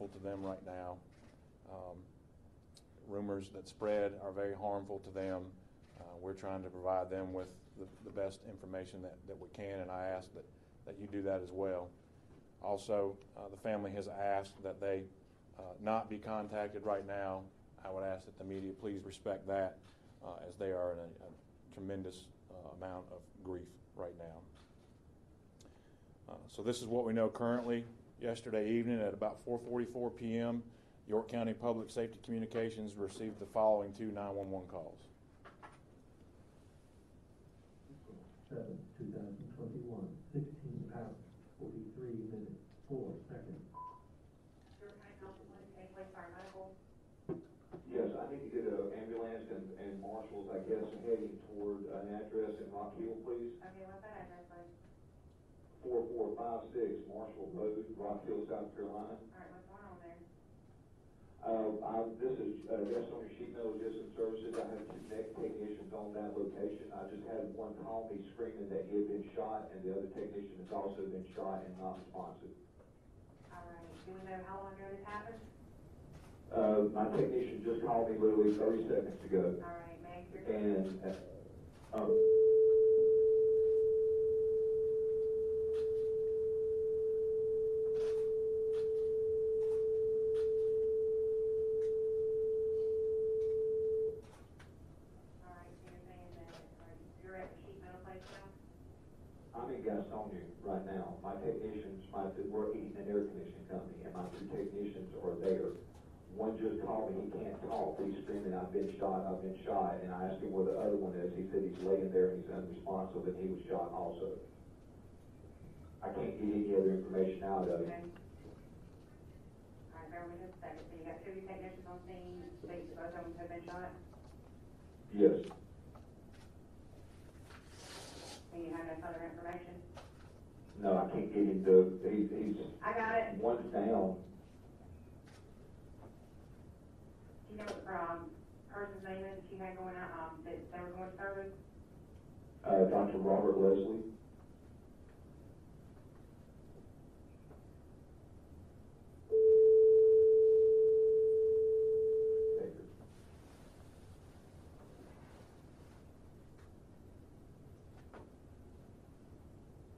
harmful to them right now. Rumors that spread are very harmful to them. We're trying to provide them with the best information that we can, and I ask that you do that as well. Also, the family has asked that they not be contacted right now. I would ask that the media please respect that, as they are in a tremendous amount of grief right now. So this is what we know currently. Yesterday evening at about 4:44 p.m., York County Public Safety Communications received the following 2 911 calls. 7/2021, 16 hours, 43 minutes, 4 seconds. Yes, I need to get an ambulance and marshals, I guess, heading toward an address in Rock Hill, please. Okay, what's that address, please? 4456 Marshall Road, Rock Hill, South Carolina. All right, what's going on there? This is just on your sheet metal distance services. I have 2 technicians on that location. I just had one call me screaming that he had been shot, and the other technician has also been shot and not responsive. All right, do we know how long ago this happened? My technician just called me literally 30 seconds ago. All right, Meg, you're And I'm in Gastonia right now. My technicians, we're eating an air conditioning company, and my 2 technicians are there. One just called me, he can't talk. He's screaming, I've been shot, and I asked him where the other one is. He said he's laying there and he's unresponsive, and he was shot also. I can't get any other information out of him. okay. All right, bear with me just a second. So you got 2 technicians on scene, both of them have been shot? Yes. And you have no further information? No, I can't get him he's I got it. one's down. Do you know what the person's name is that you had going out, that they were going to service? Dr. Robert Leslie.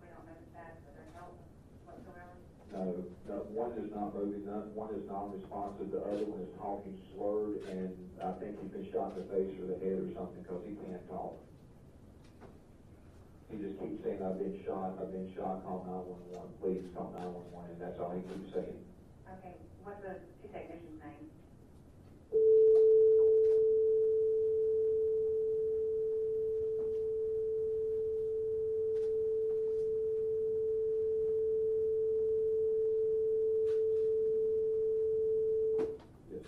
We don't know the status of their health whatsoever. No, one is not moving, one is non-responsive, the other one is talking slurred, and I think he's been shot in the face or the head or something because he can't talk. He just keeps saying, I've been shot, call 911, please call 911, and that's all he keeps saying. Okay, what's the 2 technicians' name? Yes.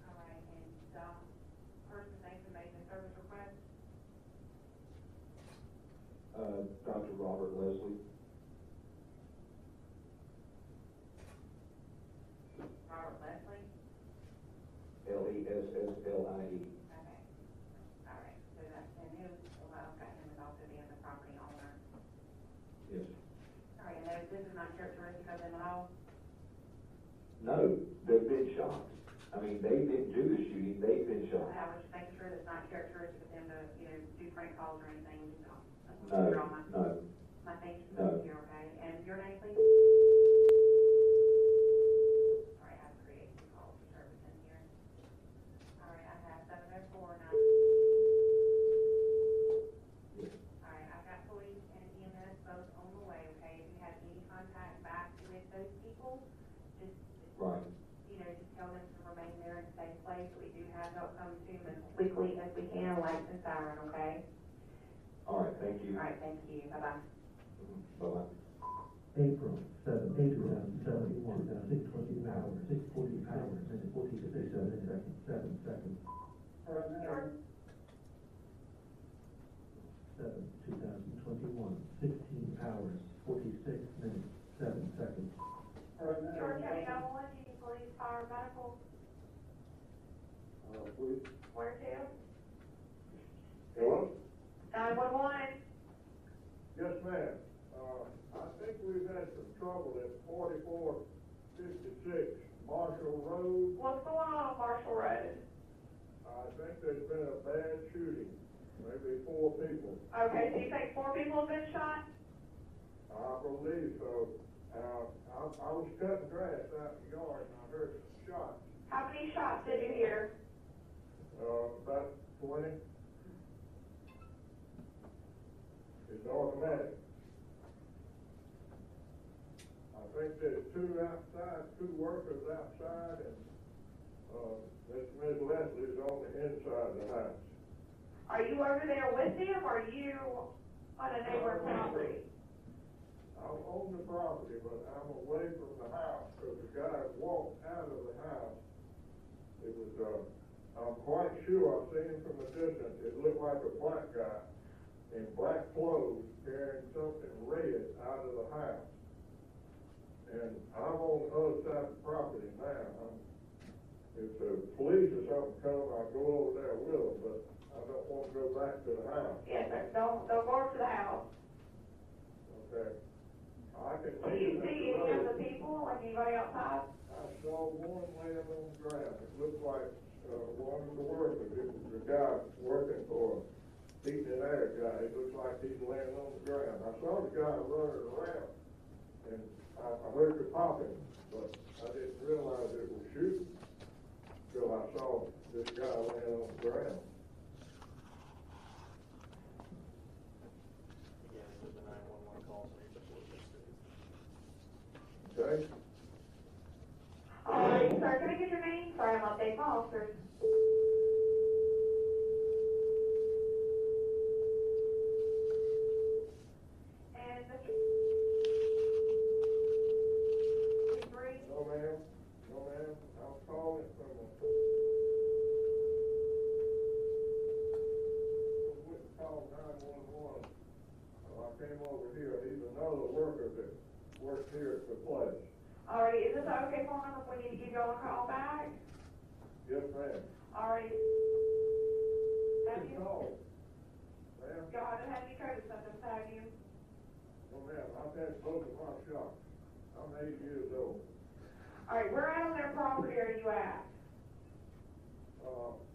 All right, and the person's name who made the service request? Dr. Robert Leslie. Robert Leslie? Leslie. Okay. All right, so that's, and who, well, okay, him is also being the property owner. Yes. All right, and this is not characteristic of them at all? No, they've been shot. I mean, they didn't do the shooting, they've been shot. I was just making sure that's not characteristic of them to, do prank calls or anything, so. No, Drama. no. My thing's No. here, okay? And your name, please? All right, I have to create some calls for service in here. All right, I have 704 now. Yes. All right, I've got police and EMS both on the way, okay? If you have any contact back with those people, just Right. Just tell them to remain there in a safe place. We do have help come to them as quickly as we can, lights and siren, okay? All right, thank you. All right, thank you. Bye-bye. Bye-bye. April 7, 2071, 6:20 hours, 6:40 hours, and 47 seconds, 7 seconds. 7/2021, 16 hours, 46 minutes, 7 seconds. George County 911, do you need police, fire, medical? Police, Where to? Hello? 911. Yes, ma'am. I think we've had some trouble at 4456 Marshall Road. What's going on Marshall Road? I think there's been a bad shooting, maybe 4 people. Okay, so you think 4 people have been shot? I believe so. I was cutting grass out in the yard and I heard some shots. How many shots did you hear? About 20. It's automatic. I think there's 2 outside, 2 workers outside, and Miss Leslie's on the inside of the house. Are you over there with them, or are you on a neighbor's property? I'm on the property, but I'm away from the house, because the guy walked out of the house. It was, I'm quite sure I've seen him from a distance. It looked like a black guy in black clothes carrying something red out of the house. And I'm on the other side of the property now. If the police or something come, I'll go over there with them, but I don't want to go back to the house. Yes, sir. Don't go up to the house. Okay. I can Do you see any of the people, like anybody outside? I saw one laying on the ground. It looked like one of the workers. It was the guy working for heating and air guy. It looks like he's laying on the ground. I saw the guy running around, and I heard the popping, but I didn't realize it was shooting until I saw this guy laying on the ground. Again, this is the 911 call, so you're supposed to listen. Okay? All right, sir, can I get your name? Sorry, I'm updating my officers. And Mr. Three. No, ma'am. No, ma'am. I'm calling from a... Call 911. I came over here. He's another worker that works here at the place. All right, is this an okay phone number if we need to give y'all a call back? Yes, ma'am. All right. Have Good you? call. Ma'am? Y'all haven't had any COVID symptoms, have you? No, ma'am. I've had both of my shots. I'm 8 years old. All right, where out on their property are you at?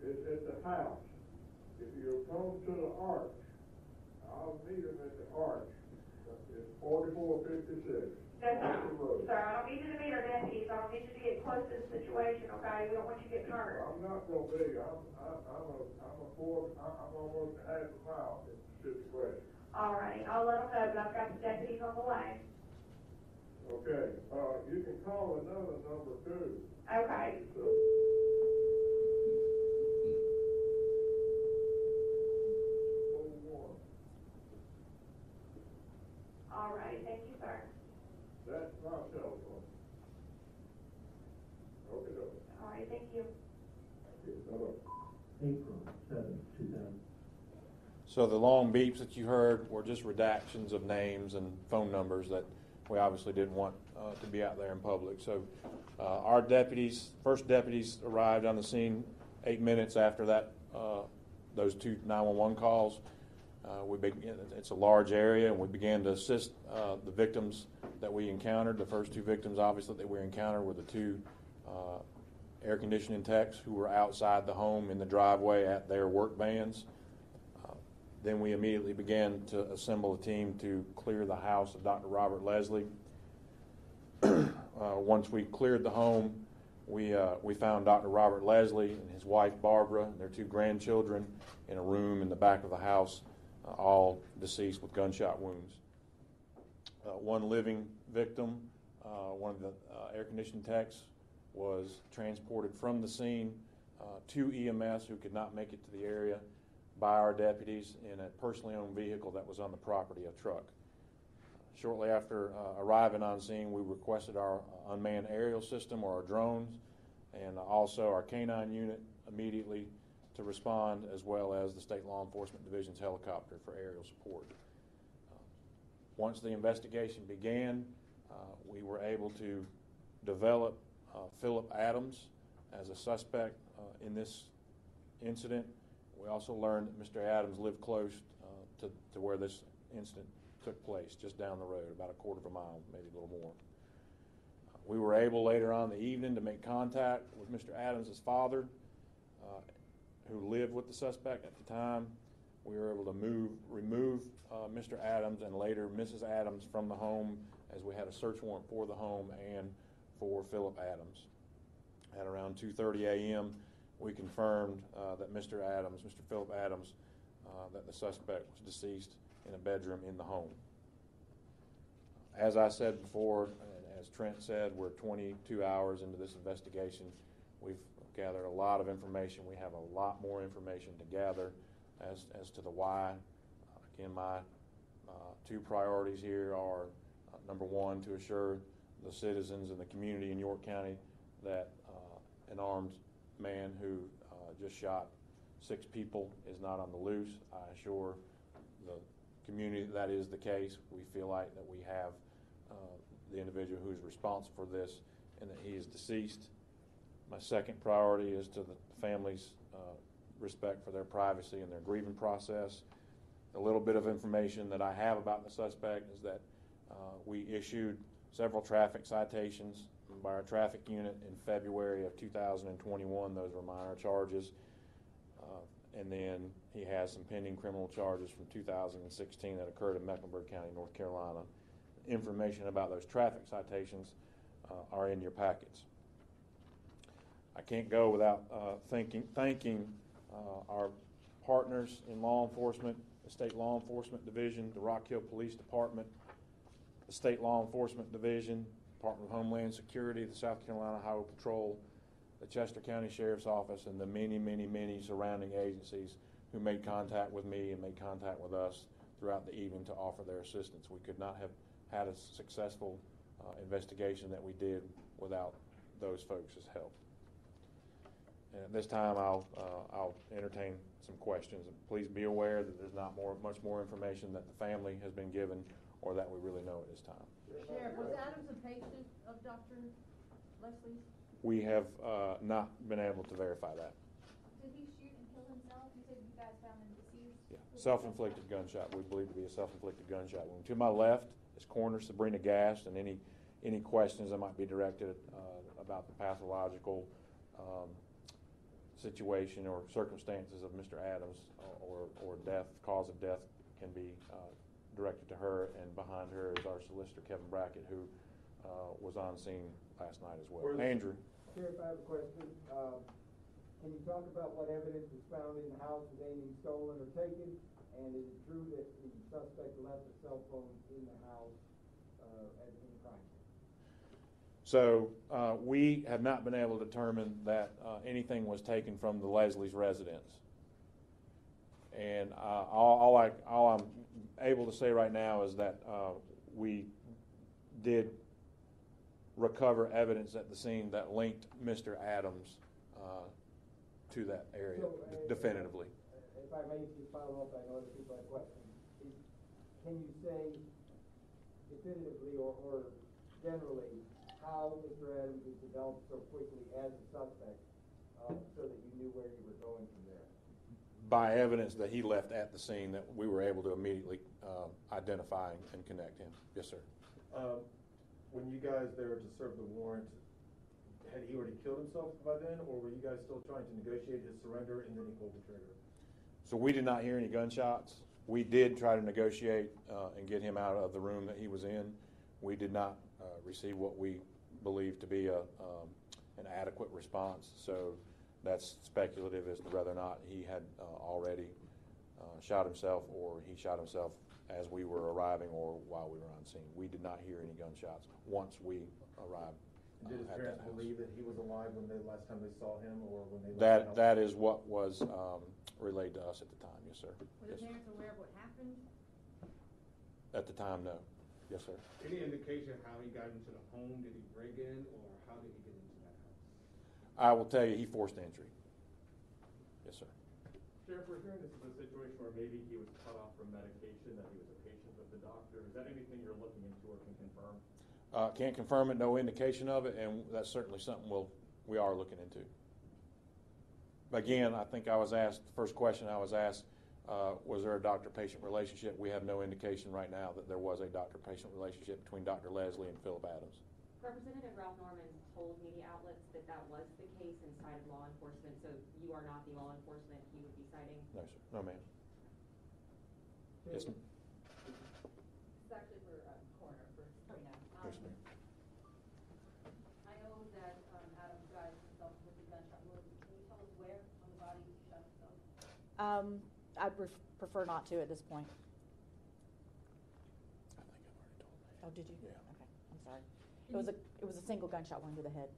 It's at the house. If you come to the arch, I'll meet him at the arch. It's 4456. That's Marshall Road. sir, I don't need you to meet our deputies. I don't need you to get close to the situation, okay? We don't want you getting hurt. I'm not gonna be. I'm almost half a mile in the situation. All right, I'll let them know, but I've got the deputies on the way. Okay, you can call another number too. Okay. So, All right, thank you, sir. that's my telephone. Okay, okay. All right, thank you. Bye-bye. April 7th, 2000. So the long beeps that you heard were just redactions of names and phone numbers that we obviously didn't want to be out there in public. So our first deputies arrived on the scene 8 minutes after that, those 2 911 calls. It's a large area, and we began to assist the victims that we encountered. The first 2 victims, obviously, that we encountered were the 2 air conditioning techs who were outside the home in the driveway at their work vans. Then we immediately began to assemble a team to clear the house of Dr. Robert Leslie. Once we cleared the home, we found Dr. Robert Leslie and his wife Barbara and their 2 grandchildren in a room in the back of the house, all deceased with gunshot wounds. One living victim, one of the air conditioning techs, was transported from the scene to EMS, who could not make it to the area, by our deputies in a personally owned vehicle that was on the property, a truck. Shortly after arriving on scene, we requested our unmanned aerial system, or our drones, and also our canine unit immediately to respond, as well as the State Law Enforcement Division's helicopter for aerial support. Once the investigation began, we were able to develop Phillip Adams as a suspect in this incident. We also learned that Mr. Adams lived close to where this incident took place, just down the road, about a quarter of a mile, maybe a little more. We were able later on in the evening to make contact with Mr. Adams' father, who lived with the suspect at the time. We were able to remove Mr. Adams and later Mrs. Adams from the home, as we had a search warrant for the home and for Phillip Adams. At around 2:30 a.m., we confirmed that Mr. Phillip Adams, that the suspect was deceased in a bedroom in the home. As I said before, and as Trent said, we're 22 hours into this investigation. We've gathered a lot of information. We have a lot more information to gather as to the why. Again, my two priorities here are, number one, to assure the citizens and the community in York County that an armed man who just shot 6 people is not on the loose. I assure the community that is the case. We feel like that we have the individual who is responsible for this and that he is deceased. My second priority is to the family's respect for their privacy and their grieving process. A little bit of information that I have about the suspect is that we issued several traffic citations by our traffic unit in February of 2021. Those were minor charges. And then he has some pending criminal charges from 2016 that occurred in Mecklenburg County, North Carolina. Information about those traffic citations are in your packets. I can't go without thanking our partners in law enforcement, the State Law Enforcement Division, the Rock Hill Police Department, the State Law Enforcement Division, Department of Homeland Security, the South Carolina Highway Patrol, the Chester County Sheriff's Office, and the many, many, many surrounding agencies who made contact with me and made contact with us throughout the evening to offer their assistance. We could not have had a successful investigation that we did without those folks' help. And at this time, I'll entertain some questions. Please be aware that there's not much more information that the family has been given or that we really know at this time. Sheriff, was Adams a patient of Dr. Leslie's? We have not been able to verify that. Did he shoot and kill himself? You said you guys found him deceased? Yeah. Self-inflicted gunshot. We believe to be a self-inflicted gunshot wound. To my left is Coroner Sabrina Gast, and any questions that might be directed about the pathological situation or circumstances of Mr. Adams or death, cause of death, can be directed to her. And behind her is our solicitor, Kevin Brackett, who was on scene last night as well. Andrew. Sheriff, I have a question. Can you talk about what evidence was found in the house of anything stolen or taken? And is it true that the suspect left a cell phone in the house at the crime scene? So we have not been able to determine that anything was taken from the Leslie's residence. And all I'm able to say right now is that we did recover evidence at the scene that linked Mr. Adams to that area definitively. If I may just follow up, I know other people have questions. Can you say definitively or generally how Mr. Adams was developed so quickly as a suspect so that you knew where you were going from there? By evidence that he left at the scene that we were able to immediately identify and connect him. Yes, sir. When you guys there to serve the warrant, had he already killed himself by then, or were you guys still trying to negotiate his surrender and then he pulled the trigger? So we did not hear any gunshots. We did try to negotiate and get him out of the room that he was in. We did not receive what we believe to be an adequate response. So that's speculative as to whether or not he had already shot himself or he shot himself as we were arriving or while we were on scene. We did not hear any gunshots once we arrived. Did his parents believe that he was alive when last time they saw him, or when they that is what was relayed to us at the time. Yes, sir. Were the parents aware of what happened? At the time, no. Yes, sir. Any indication how he got into the home? Did he break in, or how did he get into that house? I will tell you, he forced entry. Yes, sir. Sheriff, we're hearing this is a situation where maybe he was cut off from medication, that he was a patient of the doctor. Is that anything you're looking into or can confirm? Can't confirm it, no indication of it, and that's certainly something we are looking into. Again, I think I was asked, the first question I was asked, was there a doctor-patient relationship? We have no indication right now that there was a doctor-patient relationship between Dr. Leslie and Phillip Adams. Representative Ralph Norman told media outlets that that was the case and cited law enforcement, so you are not the law enforcement he would be citing? No, sir. No, ma'am. Yes, ma'am. It's actually for coroner for Sabrina. Yes, ma'am. I know that Adam got himself with the gunshot wound. Can you tell us where on the body he shot himself? I prefer not to at this point. I think I've already told you. Oh, did you? Yeah. Okay, I'm sorry. It was a single gunshot wound to the head.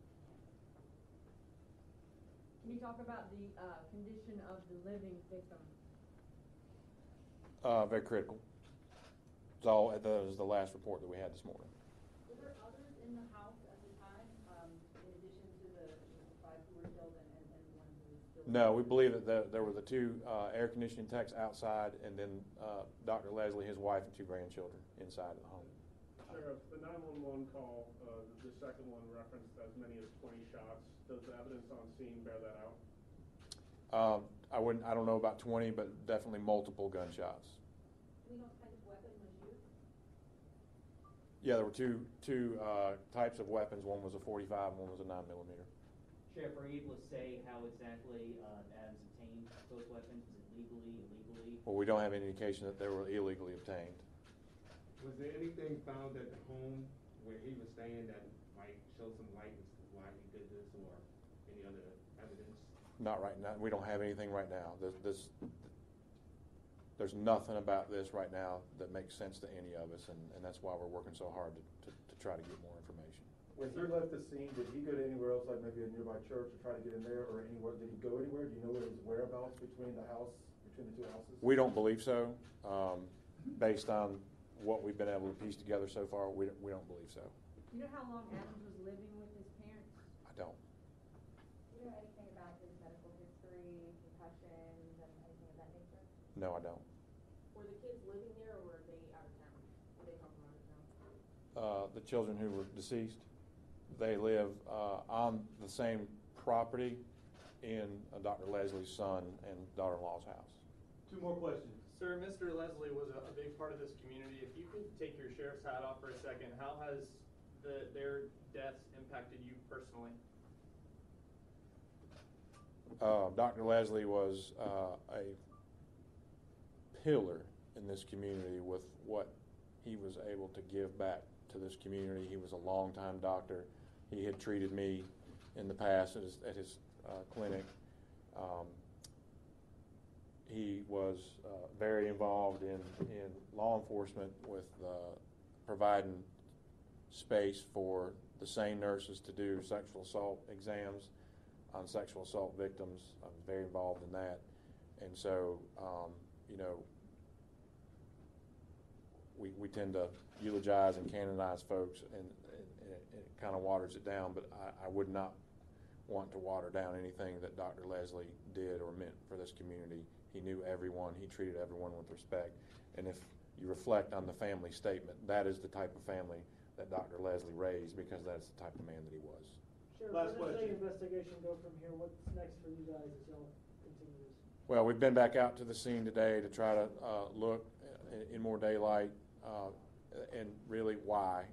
Can you talk about the condition of the living victim? Very critical. That was the last report that we had this morning. Were there others in the house at the time, in addition to the 5 who were killed and one who was still? No, we believe that there were the 2 air conditioning techs outside, and then Dr. Leslie, his wife, and 2 grandchildren inside of the home. Sheriff, the 911 call, the second one referenced as many as 20 shots. Does the evidence on scene bear that out? I don't know about 20, but definitely multiple gunshots. Do we know what kind of weapon was used? Yeah, there were two types of weapons. One was a 45, and one was a 9mm. Sheriff, are you able to say how exactly Adams obtained those weapons? Is it legally, illegally? Well, we don't have any indication that they were illegally obtained. Was there anything found at the home where he was staying that might show some light as to why he did this, or any other evidence? Not right now. We don't have anything right now. There's nothing about this right now that makes sense to any of us, and that's why we're working so hard to try to get more information. When he left the scene, did he go to anywhere else, like maybe a nearby church, to try to get in there, or anywhere? Did he go anywhere? Do you know where his whereabouts between the 2 houses? We don't believe so. Based on what we've been able to piece together so far, we don't believe so. Do you know how long Adams was living with his parents? I don't. Do you know anything about his medical history, concussions, and anything of that nature? No, I don't. Were the kids living there, or were they out of town? Were they come from out of town? The children who were deceased, they live on the same property in Dr. Leslie's son and daughter-in-law's house. 2 more questions. Sir, Mr. Leslie was a big part of this community. If you could take your sheriff's hat off for a second, how has their deaths impacted you personally? Dr. Leslie was a pillar in this community with what he was able to give back to this community. He was a longtime doctor. He had treated me in the past at his clinic. He was very involved in law enforcement with providing space for the same nurses to do sexual assault exams on sexual assault victims. I was very involved in that. And so, we tend to eulogize and canonize folks, and it kind of waters it down, but I would not want to water down anything that Dr. Leslie did or meant for this community. He knew everyone. He treated everyone with respect. And if you reflect on the family statement, that is the type of family that Dr. Leslie raised, because that's the type of man that he was. Sheriff, Last where does the question. investigation go from here? What's next for you guys as y'all continue this? Well, we've been back out to the scene today to try to look in more daylight and really why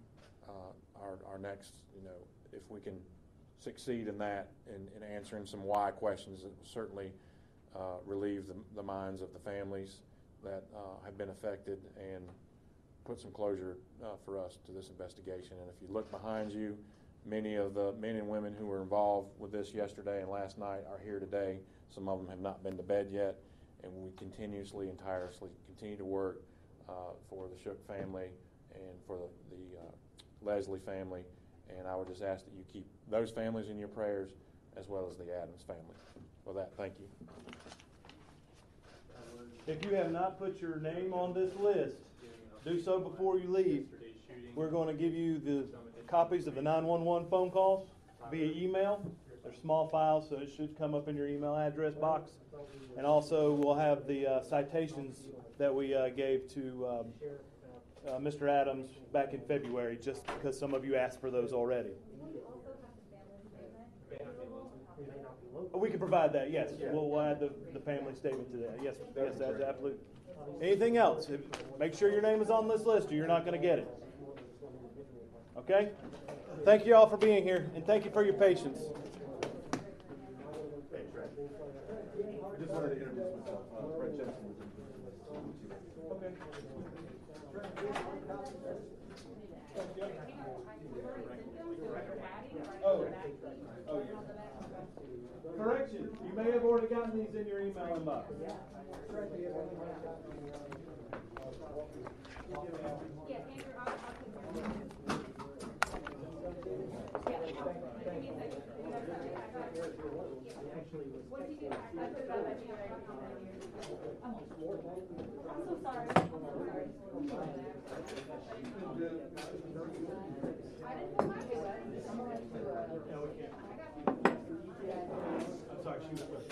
our next, if we can succeed in that, in answering some why questions, that will certainly relieve the minds of the families that have been affected and put some closure for us to this investigation. And if you look behind you, many of the men and women who were involved with this yesterday and last night are here today. Some of them have not been to bed yet, and we continuously and tirelessly continue to work for the Shook family and for the Leslie family. And I would just ask that you keep those families in your prayers, as well as the Adams family. With that, thank you. If you have not put your name on this list, do so before you leave. We're going to give you the copies of the 911 phone calls via email. They're small files, so it should come up in your email address box. And also, we'll have the citations that we gave to Mr. Adams back in February, just because some of you asked for those already. Do we also have the family statement? They may not be local. We can provide that, yes. We'll add the family statement to that. Yes, yes, that's absolutely. Anything else? Make sure your name is on this list or you're not going to get it. Okay? Thank you all for being here, and thank you for your patience. I just wanted to introduce myself. Fred Jensen was Okay. Oh, correction. You may have already gotten these in your email inbox. I'm sorry, she was